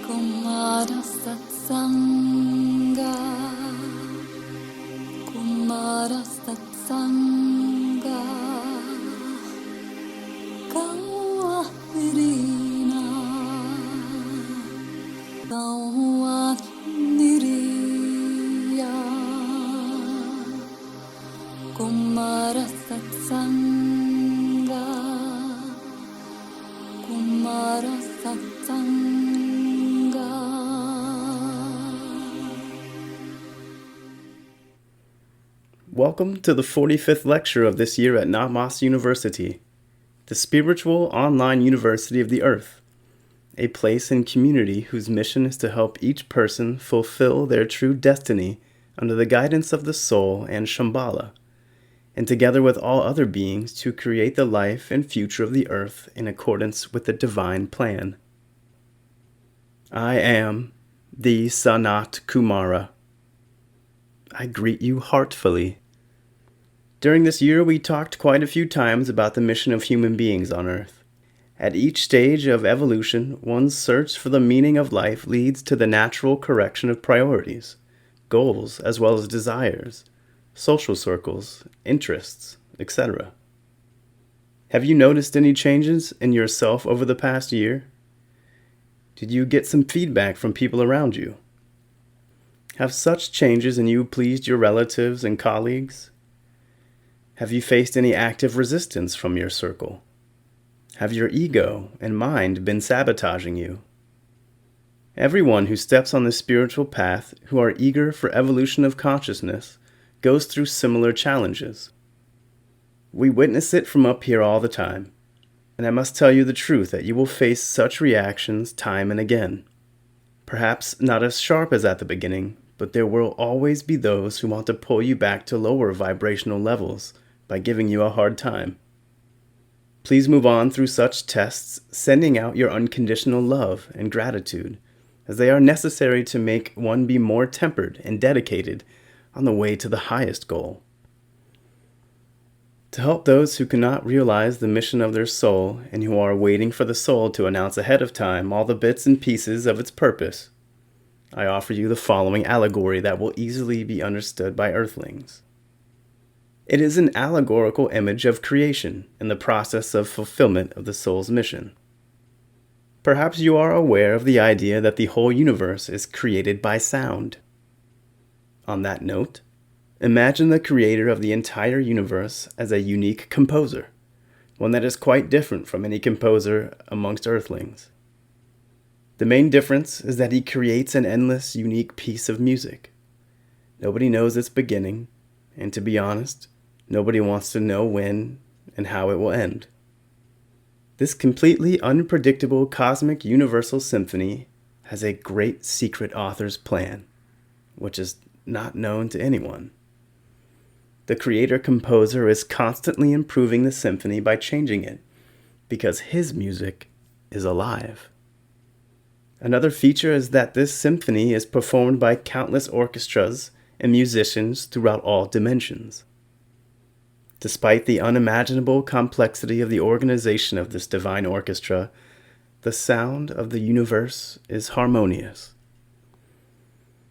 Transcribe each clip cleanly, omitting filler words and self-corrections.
Kumara Satsanga, Kumara Satsanga, KATHARINA, Niria, Kumara Satsanga, Kumara Satsanga. Welcome to the 45th lecture of this year at Namas University, the spiritual online university of the earth, a place and community whose mission is to help each person fulfill their true destiny under the guidance of the soul and Shambhala, and together with all other beings to create the life and future of the earth in accordance with the divine plan. I am the Sanat Kumara. I greet you heartfully. During this year, we talked quite a few times about the mission of human beings on Earth. At each stage of evolution, one's search for the meaning of life leads to the natural correction of priorities, goals, as well as desires, social circles, interests, etc. Have you noticed any changes in yourself over the past year? Did you get some feedback from people around you? Have such changes in you pleased your relatives and colleagues? Have you faced any active resistance from your circle? Have your ego and mind been sabotaging you? Everyone who steps on the spiritual path, who are eager for evolution of consciousness, goes through similar challenges. We witness it from up here all the time, and I must tell you the truth that you will face such reactions time and again. Perhaps not as sharp as at the beginning, but there will always be those who want to pull you back to lower vibrational levels by giving you a hard time. Please move on through such tests, sending out your unconditional love and gratitude, as they are necessary to make one be more tempered and dedicated on the way to the highest goal. To help those who cannot realize the mission of their soul and who are waiting for the soul to announce ahead of time all the bits and pieces of its purpose, I offer you the following allegory that will easily be understood by earthlings. It is an allegorical image of creation and the process of fulfillment of the soul's mission. Perhaps you are aware of the idea that the whole universe is created by sound. On that note, imagine the creator of the entire universe as a unique composer, one that is quite different from any composer amongst earthlings. The main difference is that he creates an endless, unique piece of music. Nobody knows its beginning, and to be honest, nobody wants to know when and how it will end. This completely unpredictable cosmic universal symphony has a great secret author's plan, which is not known to anyone. The creator-composer is constantly improving the symphony by changing it, because his music is alive. Another feature is that this symphony is performed by countless orchestras and musicians throughout all dimensions. Despite the unimaginable complexity of the organization of this divine orchestra, the sound of the universe is harmonious.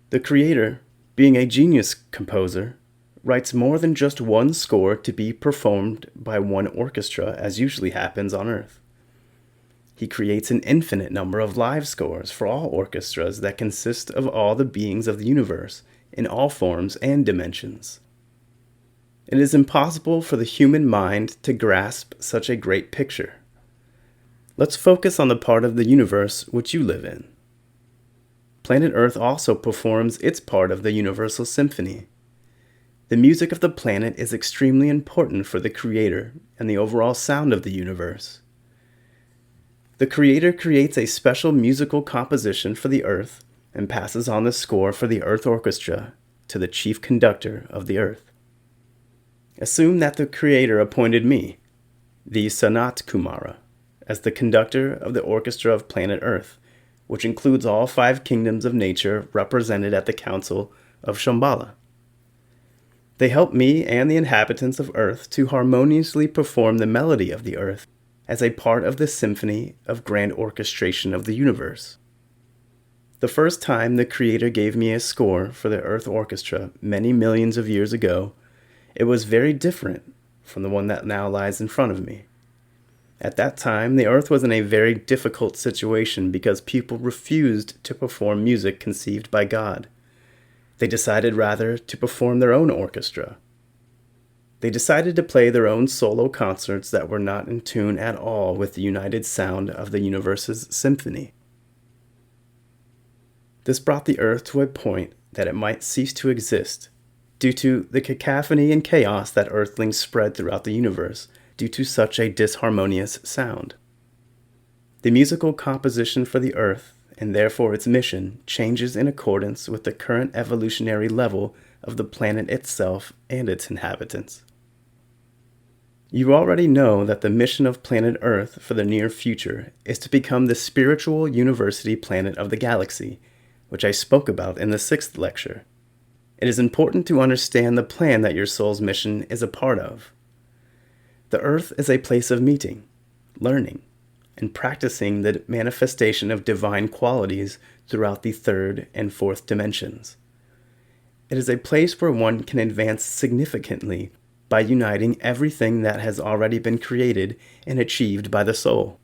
The creator, being a genius composer, writes more than just one score to be performed by one orchestra, as usually happens on Earth. He creates an infinite number of live scores for all orchestras that consist of all the beings of the universe in all forms and dimensions. It is impossible for the human mind to grasp such a great picture. Let's focus on the part of the universe which you live in. Planet Earth also performs its part of the universal symphony. The music of the planet is extremely important for the creator and the overall sound of the universe. The creator creates a special musical composition for the Earth and passes on the score for the Earth Orchestra to the chief conductor of the Earth. Assume that the creator appointed me, the Sanat Kumara, as the conductor of the orchestra of planet Earth, which includes all 5 kingdoms of nature represented at the Council of Shambhala. They help me and the inhabitants of Earth to harmoniously perform the melody of the Earth as a part of the symphony of grand orchestration of the universe. The first time the Creator gave me a score for the Earth Orchestra many millions of years ago, it was very different from the one that now lies in front of me. At that time, the Earth was in a very difficult situation because people refused to perform music conceived by God. They decided rather to perform their own orchestra. They decided to play their own solo concerts that were not in tune at all with the united sound of the universe's symphony. This brought the Earth to a point that it might cease to exist, due to the cacophony and chaos that Earthlings spread throughout the universe due to such a disharmonious sound. The musical composition for the Earth, and therefore its mission, changes in accordance with the current evolutionary level of the planet itself and its inhabitants. You already know that the mission of planet Earth for the near future is to become the spiritual university planet of the galaxy, which I spoke about in the 6th lecture. It is important to understand the plan that your soul's mission is a part of. The Earth is a place of meeting, learning, and practicing the manifestation of divine qualities throughout the 3rd and 4th dimensions. It is a place where one can advance significantly by uniting everything that has already been created and achieved by the soul.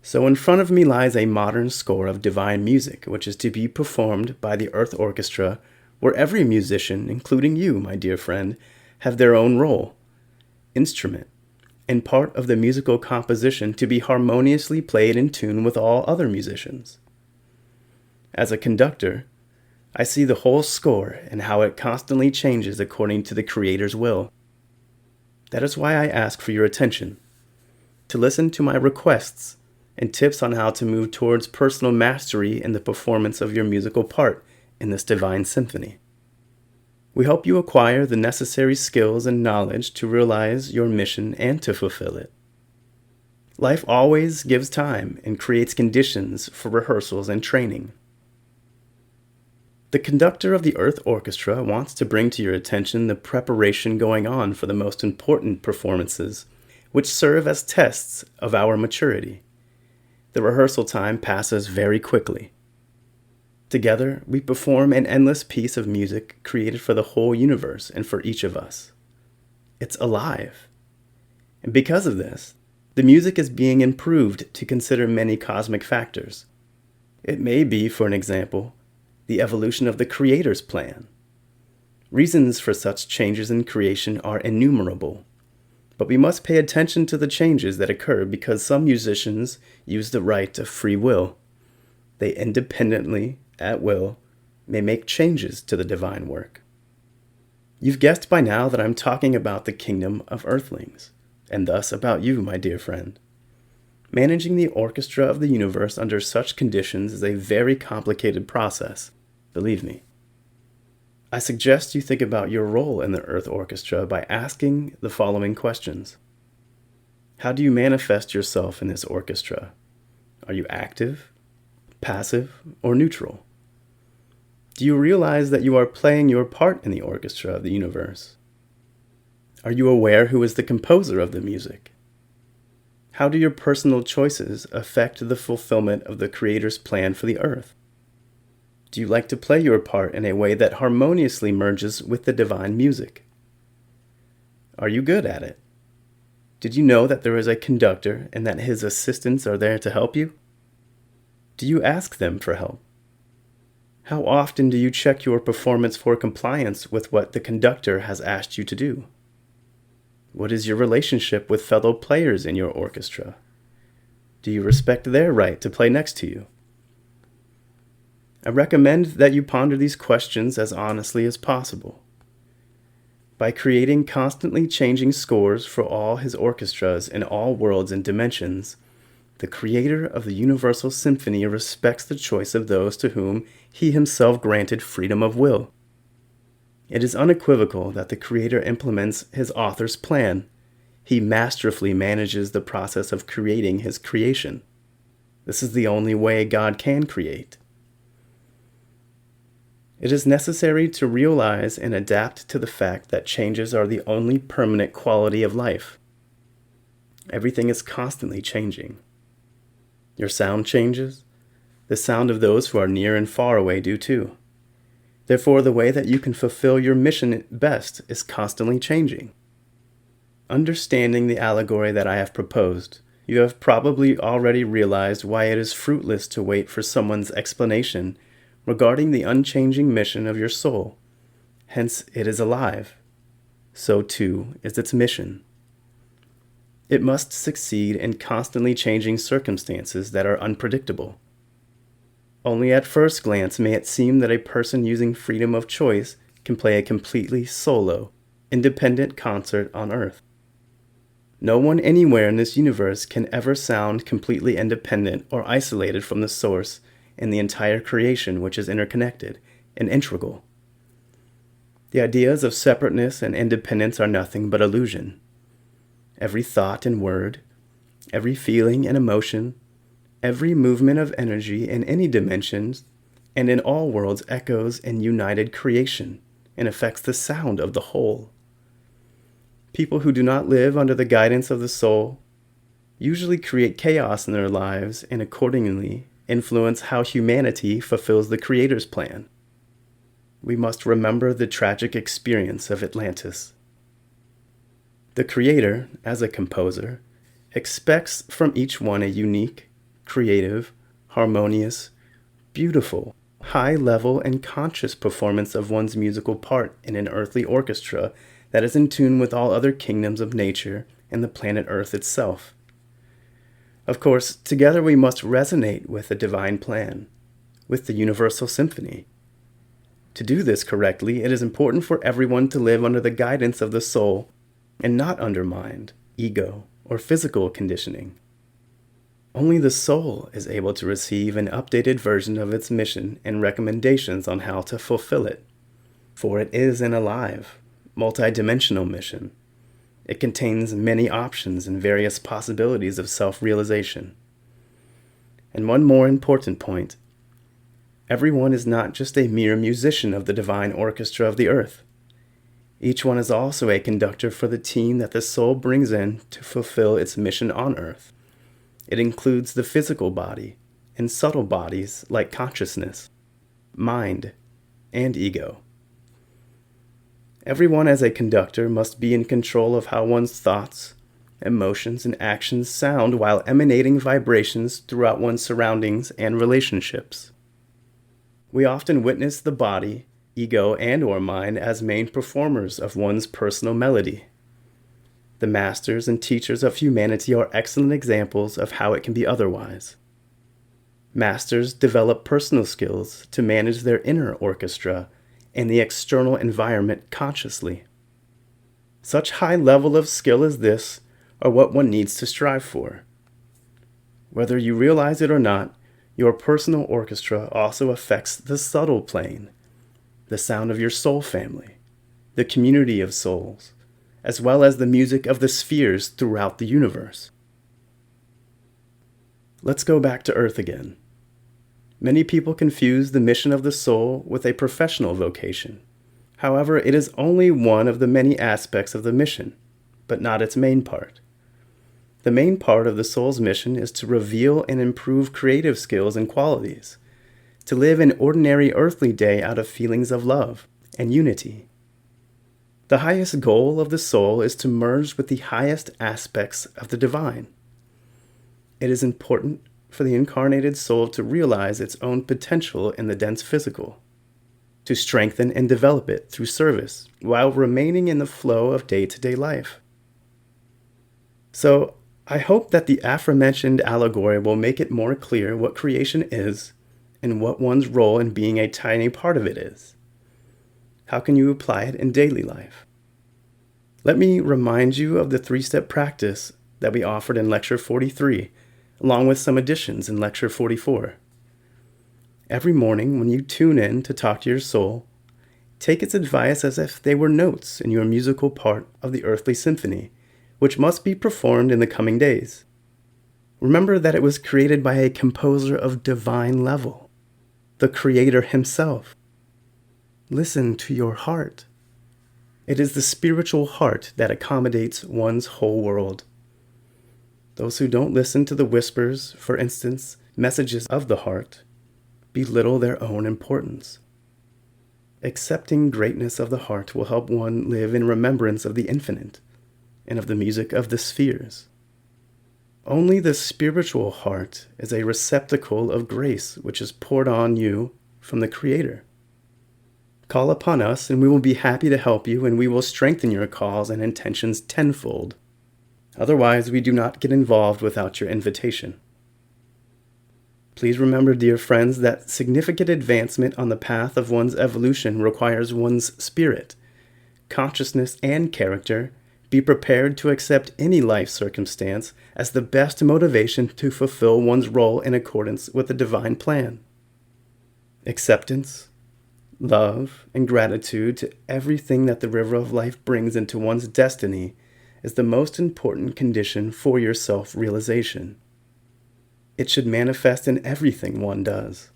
So in front of me lies a modern score of divine music, which is to be performed by the Earth Orchestra, where every musician, including you, my dear friend, have their own role, instrument, and part of the musical composition to be harmoniously played in tune with all other musicians. As a conductor, I see the whole score and how it constantly changes according to the Creator's will. That is why I ask for your attention, to listen to my requests and tips on how to move towards personal mastery in the performance of your musical part in this divine symphony. We hope you acquire the necessary skills and knowledge to realize your mission and to fulfill it. Life always gives time and creates conditions for rehearsals and training. The conductor of the Earth Orchestra wants to bring to your attention the preparation going on for the most important performances, which serve as tests of our maturity. The rehearsal time passes very quickly. Together, we perform an endless piece of music created for the whole universe and for each of us. It's alive. And because of this, the music is being improved to consider many cosmic factors. It may be, for an example, the evolution of the Creator's plan. Reasons for such changes in creation are innumerable, but we must pay attention to the changes that occur because some musicians use the right of free will. They independently, at will, may make changes to the divine work. You've guessed by now that I'm talking about the kingdom of Earthlings, and thus about you, my dear friend. Managing the orchestra of the universe under such conditions is a very complicated process, believe me. I suggest you think about your role in the Earth Orchestra by asking the following questions. How do you manifest yourself in this orchestra? Are you active, passive, or neutral? Do you realize that you are playing your part in the orchestra of the universe? Are you aware who is the composer of the music? How do your personal choices affect the fulfillment of the Creator's plan for the earth? Do you like to play your part in a way that harmoniously merges with the divine music? Are you good at it? Did you know that there is a conductor and that his assistants are there to help you? Do you ask them for help? How often do you check your performance for compliance with what the conductor has asked you to do? What is your relationship with fellow players in your orchestra? Do you respect their right to play next to you? I recommend that you ponder these questions as honestly as possible. By creating constantly changing scores for all his orchestras in all worlds and dimensions, the Creator of the Universal Symphony respects the choice of those to whom he himself granted freedom of will. It is unequivocal that the Creator implements his author's plan. He masterfully manages the process of creating his creation. This is the only way God can create. It is necessary to realize and adapt to the fact that changes are the only permanent quality of life. Everything is constantly changing. Your sound changes, The sound of those who are near and far away do too. Therefore, the way that you can fulfill your mission best is constantly changing. Understanding the allegory that I have proposed, you have probably already realized why it is fruitless to wait for someone's explanation regarding the unchanging mission of your soul. Hence, it is alive. So too is its mission. It must succeed in constantly changing circumstances that are unpredictable. Only at first glance may it seem that a person using freedom of choice can play a completely solo, independent concert on Earth. No one anywhere in this universe can ever sound completely independent or isolated from the source in the entire creation, which is interconnected and integral. The ideas of separateness and independence are nothing but illusion. Every thought and word, every feeling and emotion, every movement of energy in any dimensions and in all worlds echoes in united creation and affects the sound of the whole. People who do not live under the guidance of the soul usually create chaos in their lives and accordingly influence how humanity fulfills the Creator's plan. We must remember the tragic experience of Atlantis. The Creator, as a composer, expects from each one a unique, creative, harmonious, beautiful, high-level and conscious performance of one's musical part in an earthly orchestra that is in tune with all other kingdoms of nature and the planet Earth itself. Of course, together we must resonate with the divine plan, with the universal symphony. To do this correctly, it is important for everyone to live under the guidance of the soul and not under mind, ego, or physical conditioning. Only the soul is able to receive an updated version of its mission and recommendations on how to fulfill it, for it is an alive, multidimensional mission. It contains many options and various possibilities of self-realization. And one more important point. Everyone is not just a mere musician of the divine orchestra of the earth. Each one is also a conductor for the team that the soul brings in to fulfill its mission on earth. It includes the physical body and subtle bodies like consciousness, mind, and ego. Everyone as a conductor must be in control of how one's thoughts, emotions, and actions sound while emanating vibrations throughout one's surroundings and relationships. We often witness the body, ego, and/or mind as main performers of one's personal melody. The masters and teachers of humanity are excellent examples of how it can be otherwise. Masters develop personal skills to manage their inner orchestra and the external environment consciously. Such high level of skill as this are what one needs to strive for. Whether you realize it or not, your personal orchestra also affects the subtle plane, the sound of your soul family, the community of souls, as well as the music of the spheres throughout the universe. Let's go back to Earth again. Many people confuse the mission of the soul with a professional vocation. However, it is only one of the many aspects of the mission, but not its main part. The main part of the soul's mission is to reveal and improve creative skills and qualities, to live an ordinary earthly day out of feelings of love and unity. The highest goal of the soul is to merge with the highest aspects of the divine. It is important for the incarnated soul to realize its own potential in the dense physical, to strengthen and develop it through service while remaining in the flow of day-to-day life. So, I hope that the aforementioned allegory will make it more clear what creation is and what one's role in being a tiny part of it is. How can you apply it in daily life? Let me remind you of the 3-step practice that we offered in Lecture 43, along with some additions in Lecture 44. Every morning when you tune in to talk to your soul, take its advice as if they were notes in your musical part of the earthly symphony, which must be performed in the coming days. Remember that it was created by a composer of divine level, the Creator himself. Listen to your heart. It is the spiritual heart that accommodates one's whole world. Those who don't listen to the whispers, for instance, messages of the heart, belittle their own importance. Accepting greatness of the heart will help one live in remembrance of the infinite and of the music of the spheres. Only the spiritual heart is a receptacle of grace which is poured on you from the Creator. Call upon us, and we will be happy to help you, and we will strengthen your cause and intentions tenfold. Otherwise, we do not get involved without your invitation. Please remember, dear friends, that significant advancement on the path of one's evolution requires one's spirit, consciousness, and character be prepared to accept any life circumstance as the best motivation to fulfill one's role in accordance with the divine plan. Acceptance, love, and gratitude to everything that the river of life brings into one's destiny is the most important condition for your self-realization. It should manifest in everything one does,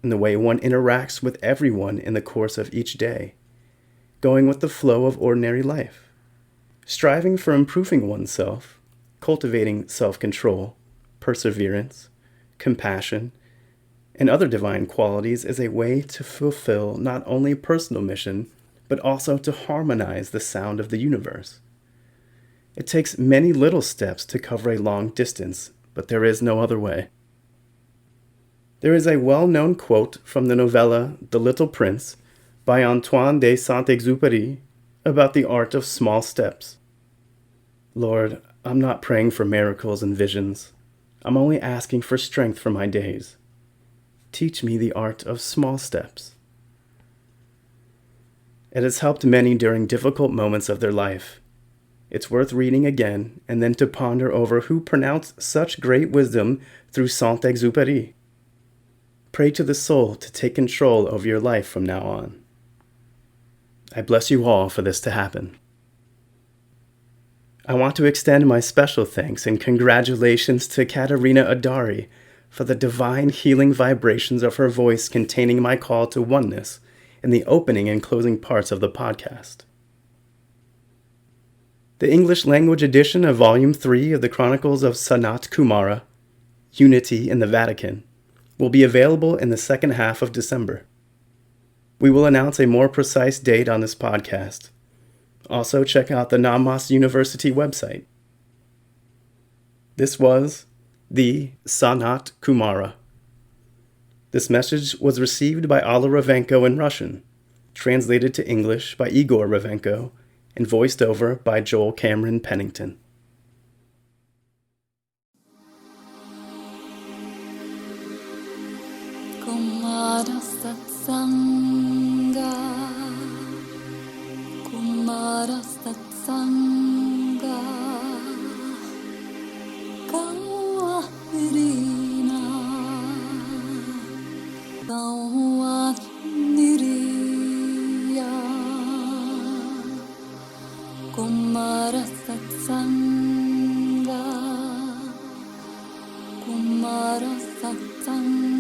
in the way one interacts with everyone in the course of each day, going with the flow of ordinary life, striving for improving oneself, cultivating self-control, perseverance, compassion, and other divine qualities is a way to fulfill not only personal mission, but also to harmonize the sound of the universe. It takes many little steps to cover a long distance, but there is no other way. There is a well-known quote from the novella The Little Prince by Antoine de Saint-Exupéry about the art of small steps. Lord, I'm not praying for miracles and visions. I'm only asking for strength for my days. Teach me the art of small steps. It has helped many during difficult moments of their life. It's worth reading again and then to ponder over who pronounced such great wisdom through Saint-Exupéry. Pray to the soul to take control over your life from now on. I bless you all for this to happen. I want to extend my special thanks and congratulations to KATHARINA ADARI for the divine healing vibrations of her voice containing my call to oneness in the opening and closing parts of the podcast. The English language edition of Volume 3 of the Chronicles of SANAT KUMARA, Unity in the Vatican, will be available in the second half of December. We will announce a more precise date on this podcast. Also, check out the Namas University website. This was the Sanat Kumara. This message was received by Alla Ravenko in Russian, translated to English by Igor Ravenko, and voiced over by Joel Cameron Pennington. Kumara Satsanga, Kumara Satsanga, KATHARINA, Kumara Satsanga, Kumara Satsanga.